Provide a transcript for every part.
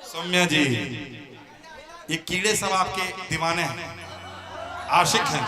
सौम्या जी, ये कीड़े सब आपके दीवाने हैं, आशिक हैं,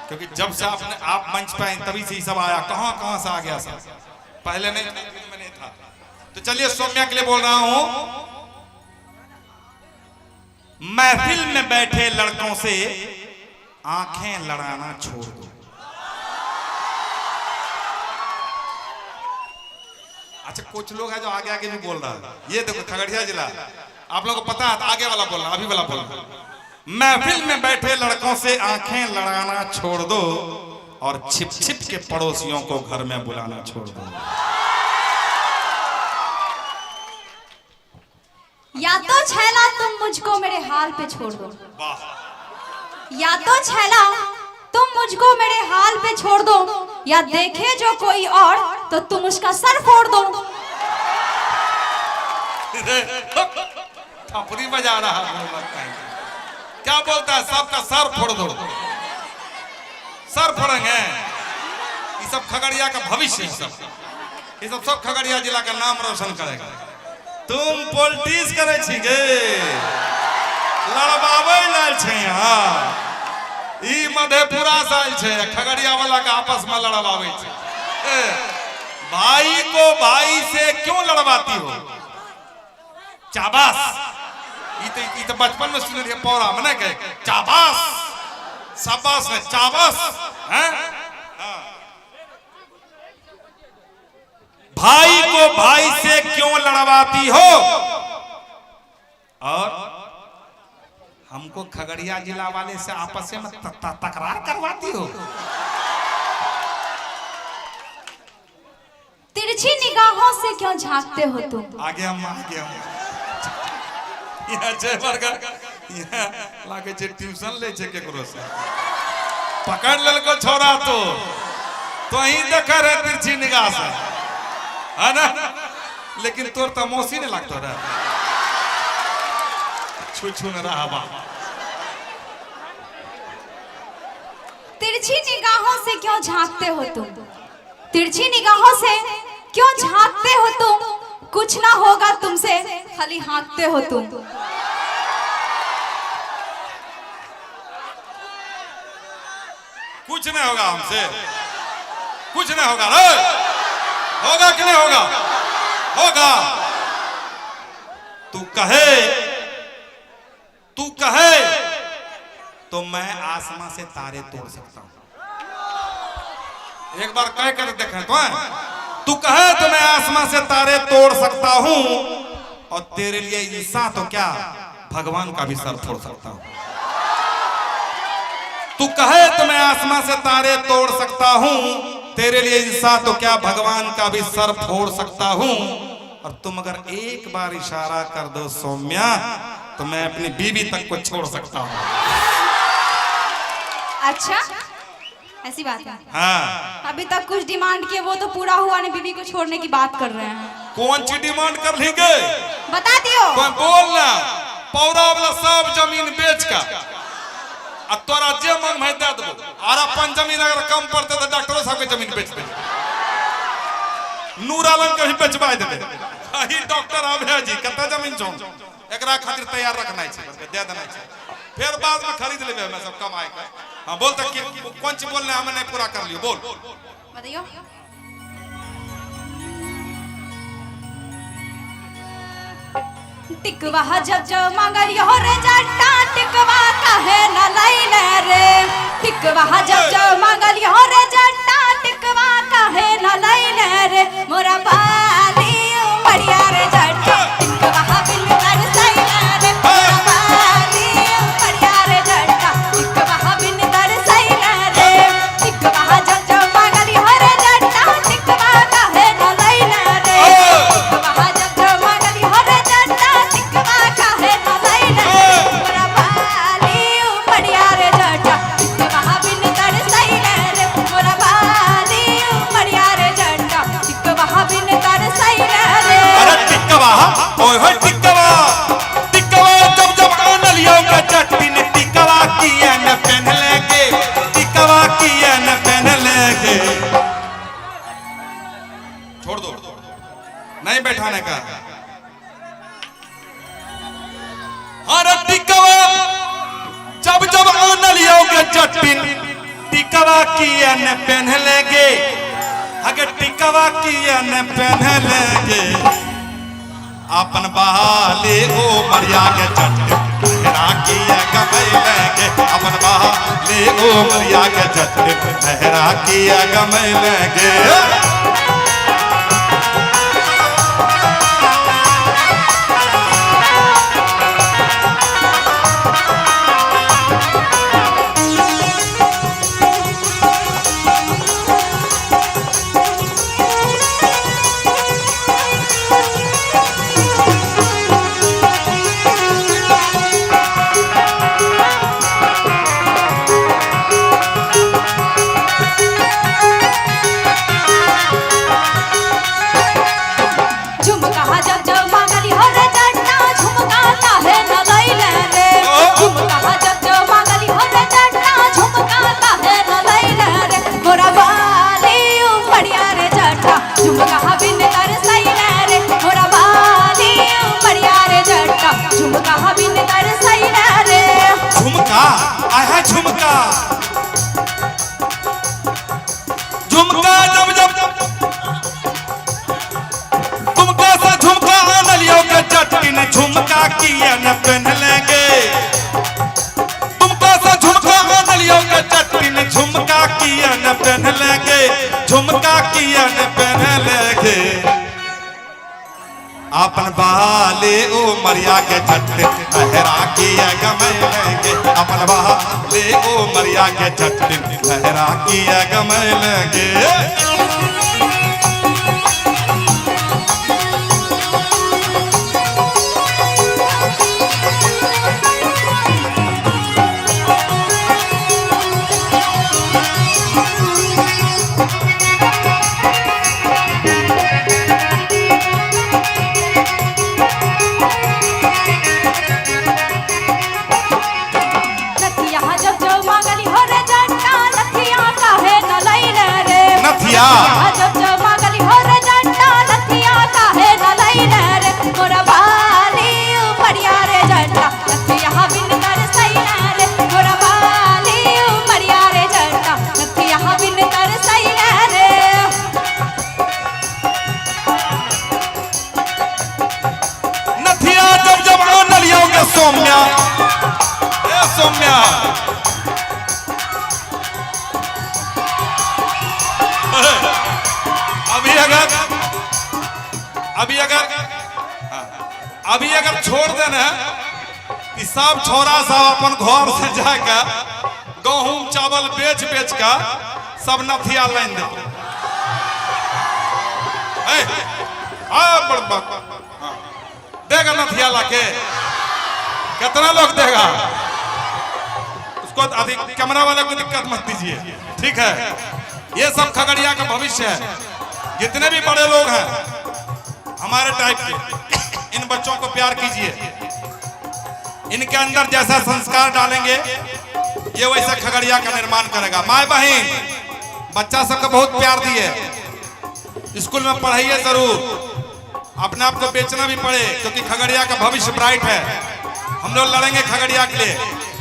क्योंकि जब से आप मंच पे आए तभी से ही सब आया। कहां कहां से आ गया सब, पहले नहीं में नहीं था। तो चलिए सौम्या के लिए बोल रहा हूं, महफिल में बैठे लड़कों से आंखें लड़ाना छोड़ दो। अच्छा, कुछ लोग हैं जो आगे आगे भी बोल रहा है। ये देखो खगड़िया जिला, आप लोगों को पता है, आगे वाला बोल रहा, अभी वाला बोल रहा। महफिल में बैठे लड़कों से आंखें लड़ाना छोड़ दो और छिप छिप के पड़ोसियों को घर में बुलाना छोड़ दो। या तो छैला तुम मुझको मेरे हाल पे छोड़ दो, या तो छैला तुम मुझको मेरे हाल पे छोड़ दो, या देखे जो कोई और तो तुम उसका सर फोड़ दो। थपड़ी बजा रहा है, क्या बोलता है, सबका सर फोड़ दो। सर फोड़ेंगे, ये सब खगड़िया का भविष्य है, ये सब खगड़िया जिला का नाम रोशन करेगा। तुम पॉलिटिक्स करे छीगे, लड़बावे लाल छे, यहाँ ई मधेपुरा साल छे, खगड़िया वाला का आपस में लड़बावे छे। भाई को भाई से क्यों लड़वाती हो? चाबास, ये तो बचपन में सुन लिया पौरा मने के चाबास, शाबाश है चाबास, हैं? भाई को भाई से क्यों लड़वाती हो? और हमको खगड़िया जिला वाले से आपस में तकरार करवाती हो। तिरछी निगाहों से क्यों झांकते हो तुम? आगे हम यहाँ जयवर्गर यहाँ लागे छे ट्यूशन ले छे केकरो से, पकड़ ललको छोरा तो ही देखा रहे तिरछी निगाह से, है ना? लेकिन तोर तो मौसी नहीं लगता रहा, छू छू न रहा बा। तिरछी निगाहों से क्यों झांकते हो तुम? तिरछी निगाहों से क्यों झांकते हो तुम? कुछ ना होगा तुमसे, खाली हाँकते हो तुम। कुछ नहीं होगा हमसे, कुछ नहीं होगा रे। होगा कि नहीं होगा? होगा। तू कहे तो मैं आसमां से तारे तोड़ सकता हूं। एक बार कह कर देखें तो है? तू कहे तो मैं आसमां से तारे तोड़ सकता हूं, और तेरे लिए ईसा तो क्या भगवान का भी सर फोड़ सकता हूं। तू कहे तो मैं आसमां से तारे तोड़ सकता हूं, तेरे लिए ईसा तो क्या भगवान का भी सर फोड़ सकता हूं। और तुम अगर एक बार इशारा कर दो सौम्या, तो मैं अपनी बीवी तक को छोड़ सकता हूं। अच्छा, ऐसी बात है? हाँ। अभी तक कुछ डिमांड किए, वो तो पूरा हुआ नहीं, बीवी को छोड़ने की बात कर रहे हैं। कौन सी डिमांड कर लेंगे? बता दियो। कोई बोलना, पौरा वाला सब जमीन बेच का तोरा जे मन में दे दो, और अपन जमीन अगर कम पड़ते तो डॉक्टरों सब के जमीन बेच दे, नूर आलम के भी बेचवा देबे। ही डॉक्टर आबे जी कत जमीन छौ, एकरा खातिर तैयार रखना है, दे देना है, फिर बाद में खरीद लेबे हम सब कमाए के। हां बोल तक कौन सी बोलने हमें नहीं पूरा कर लियो, बोल बताइयो। टिकवा जब जब मांगलियो रे जट्टा, टिकवा काहे न लैले रे? टिकवा जब जब मांगलियो रे जट्टा, टिकवा काहे न लैले रे? मोरा बाली उमरिया रे जट्टा, टिकवा बिन तरसैले रे। मोरा बाली उमरिया रे जट्टा, टिकवा बिन तरसैले रे। टिकवा जब जब मांगलियो रे जट्टा, टिकवा काहे न लैले रे? टिकवा जब जब मांगलियो रे जट्टा, टिकवा काहे न लैले रे? मोरा बाली उमरिया रे जट्टा, टिकवा बिन तरसैले रे। मोरा बाली उमरिया रे जट्टा, टिकवा बिन तरसैले रे। अरे टिकवा टिकवा किया न पहन लेंगे, अगर टिकवा किया न पहन लेंगे, अपन बहाले ओ मरिया के चट लहरा किया गमई लेंगे, अपन बहाले ओ मरिया के चट लहरा किया गमई लेंगे। झुमका आया झुमका, झुमका जब जब तुमका सा झुमका आन लियो के चटकिन झुमका किया न पहन लेंगे, तुमका सा झुमका आन लियो के चटकिन झुमका किया न पहन लेंगे, झुमका किया न पहन लेंगे, अपन बहाले ओ मरिया के चट लहरा किया गमई लेंगे, अपन बहाले ओ मरिया के चट लहरा किया गमई लेंगे। जब जब मांगली हो रे जंटा लथिया काहे न लैले रे, मोरा बाली उमरिया रे जंटा लथिया बिन तर सैले रे, मोरा बाली उमरिया रे जंटा लथिया बिन तर सैले रे। नथिया जब जब आन लियो के सौम्या, ए सौम्या अभी अगर छोड़ देना कि सब छोरा सब अपन घर से जाकर गेहूं चावल बेच बेच का सब नथिया लाइन दे देगा नथिया लाके कितना लोग देगा, उसको अधिक कैमरा वाले को दिक्कत मत दीजिए, ठीक है। ये सब खगड़िया का भविष्य है, जितने भी बड़े लोग हैं हमारे टाइप के, इन बच्चों को प्यार कीजिए, इनके अंदर जैसा संस्कार डालेंगे ये वैसा खगड़िया का निर्माण करेगा। माय बहन बच्चा सबको बहुत प्यार दिए, स्कूल में पढ़ाइए जरूर, अपने आप को बेचना भी पड़े क्योंकि खगड़िया का भविष्य ब्राइट है, हम लोग लड़ेंगे खगड़िया के लिए,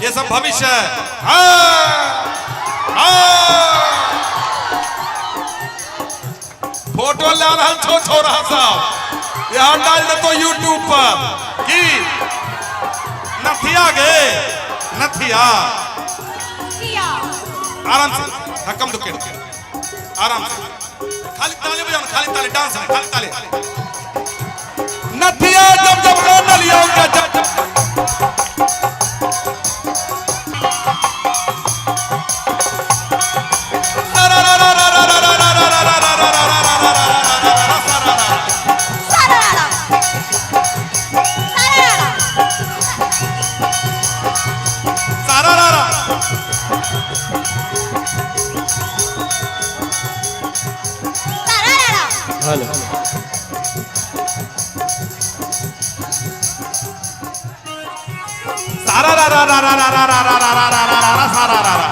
ये सब भविष्य है। फोटो ला रहा छोरा साहब यहाँ डाल दे तो यूट्यूब पर कि नथिया गे नथिया, आराम से धक्कम धुक्के आराम से, खाली ताली बजाओ, खाली ताली, डांस नहीं खाली ताली। नथिया जब जब आन लियो के हेलो सारा रा रा रा रा रा रा रा रा रा रा रा रा रा सारा रा रा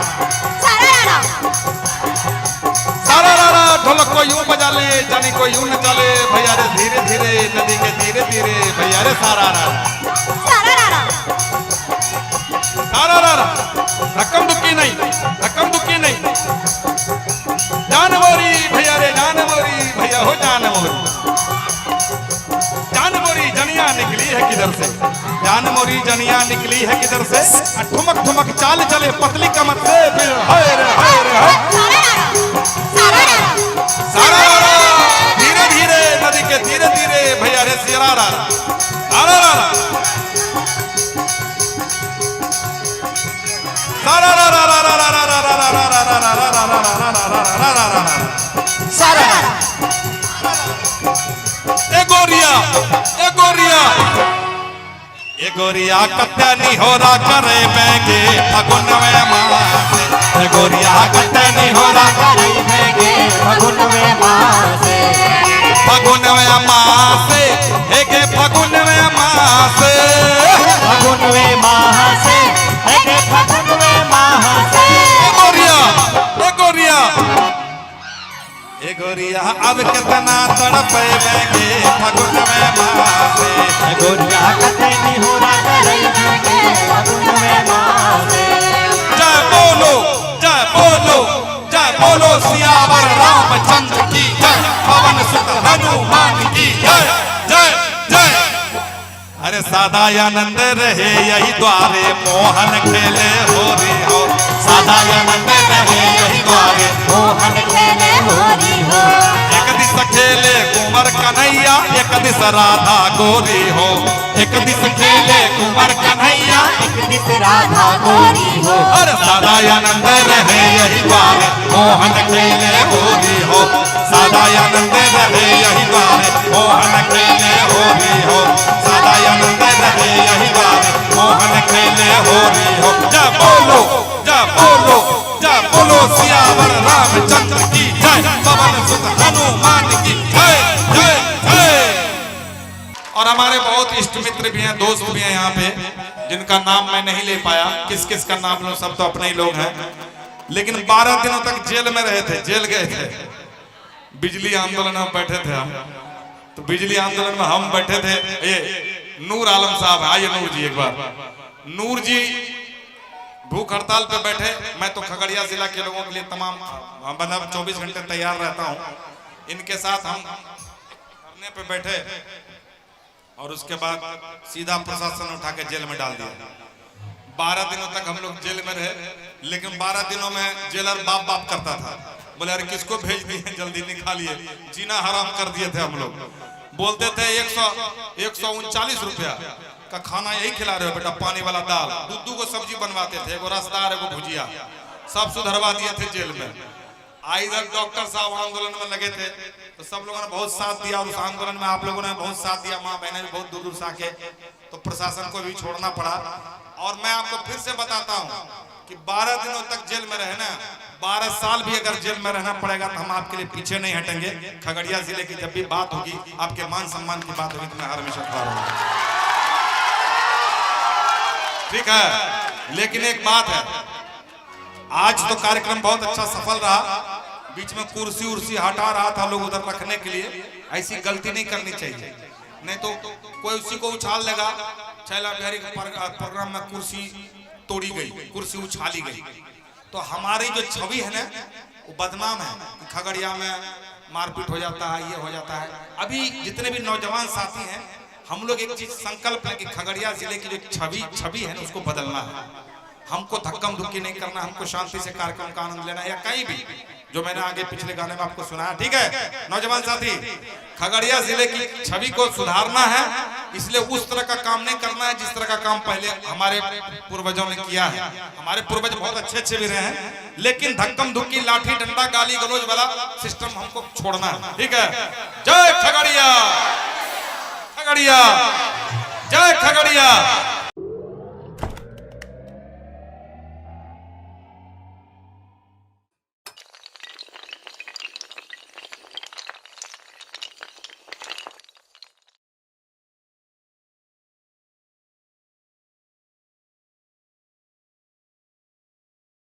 सारा रा रा, ढोलक को यूं बजा ले जानी को यूं न चले भैया रे धीरे धीरे नदी के धीरे धीरे भैया रे सारा रा सारा रा रा, रकम दुखी नहीं, रकम दुखी नहीं। किधर से, जान मोरी जनिया निकली है किधर से, ठुमक ठुमक चाल चले पतली कमर से, फिर हाय रे हाय रे हाय। सारा धीरे धीरे नदी के धीरे धीरे भैया रे सिरा रा गोरिया कत्तनी हो रा करे बेगे फगुन में मासे, गोरिया कत्तनी हो रा करे बेगे फगुन में मासे, फगुन में मासे हेगे फगुन में मासे, फगुन में मासे हेगे फगुन में मासे। गोरिया ए गोरिया अब कितना तड़पे बेगे फगुन में मासे, गोरिया कतनी हो रा करे बेगे फगुन में मासे। जय बोलो जय बोलो जय बोलो सियावर रामचंद्र की जय, पवन सुत हनुमान की जय जय जय। अरे सादा आनंद रहे यही द्वारे मोहन खेले हो रे हो, सादा आनंद रहे यही द्वारे मोहन खेले हो री हो। एक दिस खेले कुंवर कन्हैया एक दिस राधा गोरी हो, एक दिस खेले कुंवर कन्हैया एक दिस राधा गोरी हो। अरे सादा आनंद रहे यही द्वारे मोहन खेले हो री हो, सादा आनंद रहे यही द्वारे मोहन खेले हो री हो, सादा आनंद रहे यही द्वारे मोहन खेले हो री हो। जय बोलो सियावर रामचंद्र की जय, पवन सुत हनुमान की जय जय जय। और हमारे बहुत इष्ट मित्र भी हैं, दोस्त भी हैं यहाँ पे, जिनका नाम मैं नहीं ले पाया, किस किस का नाम लो, सब तो अपने ही लोग हैं, लेकिन 12 दिनों तक जेल में रहे थे, जेल गए थे। बिजली आंदोलन में बैठे थे हम, तो बिजली आंदोलन में हम बैठे थे, ये नूर आलम साहब, आइए नूर जी एक बार। नूर जी भूख हड़ताल पे बैठे, मैं तो खगड़िया जिला के लोगों के लिए तमाम मतलब 24 घंटे तैयार रहता हूँ, इनके साथ हम धरने पे बैठे और उसके बाद सीधा प्रशासन उठा के जेल में डाल दिया। 12 दिनों तक हम लोग जेल में रहे, लेकिन 12 दिनों में जेलर बाप बाप करता था, बोले अरे किसको भेज दिए, जल्दी निकालिए, जीना हराम कर दिए थे हम लोग। बोलते थे 139 रुपया का खाना यही खिला रहे हो बेटा, पानी वाला दाल, दूध को सब्जी बनवाते थे, एगो रसदार एगो भुजिया, सब सुधरवा दिए थे जेल में। इधर डॉक्टर साहब आंदोलन में लगे थे, तो सब लोगों ने बहुत साथ दिया, और उस आंदोलन में आप लोगों ने बहुत साथ दिया, माँ बहनें भी बहुत दूर दूर से आके, तो प्रशासन को भी छोड़ना पड़ा। और मैं आपको फिर से बताता हूँ कि 12 दिनों तक जेल में रहना, 12 साल भी अगर जेल में रहना पड़ेगा तो हम आपके लिए पीछे नहीं हटेंगे। खगड़िया जिले की जब भी बात होगी, आपके मान सम्मान की बात होगी, तो मैं हर हमेशा खड़ा रहूंगा, ठीक है। लेकिन एक बात है, आज तो कार्यक्रम बहुत अच्छा सफल रहा, बीच में कुर्सी उर्सी हटा रहा था लोग उधर रखने के लिए, ऐसी गलती नहीं करनी चाहिए, नहीं तो कोई उसी को उछाल लेगा। छैला बिहारी प्रोग्राम में कुर्सी तोड़ी गई, कुर्सी उछाली गई, तो हमारी जो छवि है ना वो बदनाम है कि खगड़िया में मारपीट हो जाता है, ये हो जाता है। अभी जितने भी नौजवान साथी हैं, हम लोग एक चीज संकल्प है कि खगड़िया जिले की जो छवि है ना उसको बदलना है, हमको धक्कम धुक्की नहीं करना, हमको शांति से कार्यक्रम का आनंद लेना है, या कहीं भी जो मैंने आगे पिछले गाने में आपको सुनाया, ठीक है नौजवान साथी। खगड़िया जिले की छवि को सुधारना है, इसलिए उस तरह का काम नहीं करना है जिस तरह का काम पहले हमारे पूर्वजों ने किया है। हमारे पूर्वज बहुत अच्छे अच्छे भी रहे हैं, लेकिन धक्कम धुक्की, लाठी डंडा, गाली गलौज वाला सिस्टम हमको छोड़ना है, ठीक है। जय खगड़िया, खगड़िया, जय खगड़िया।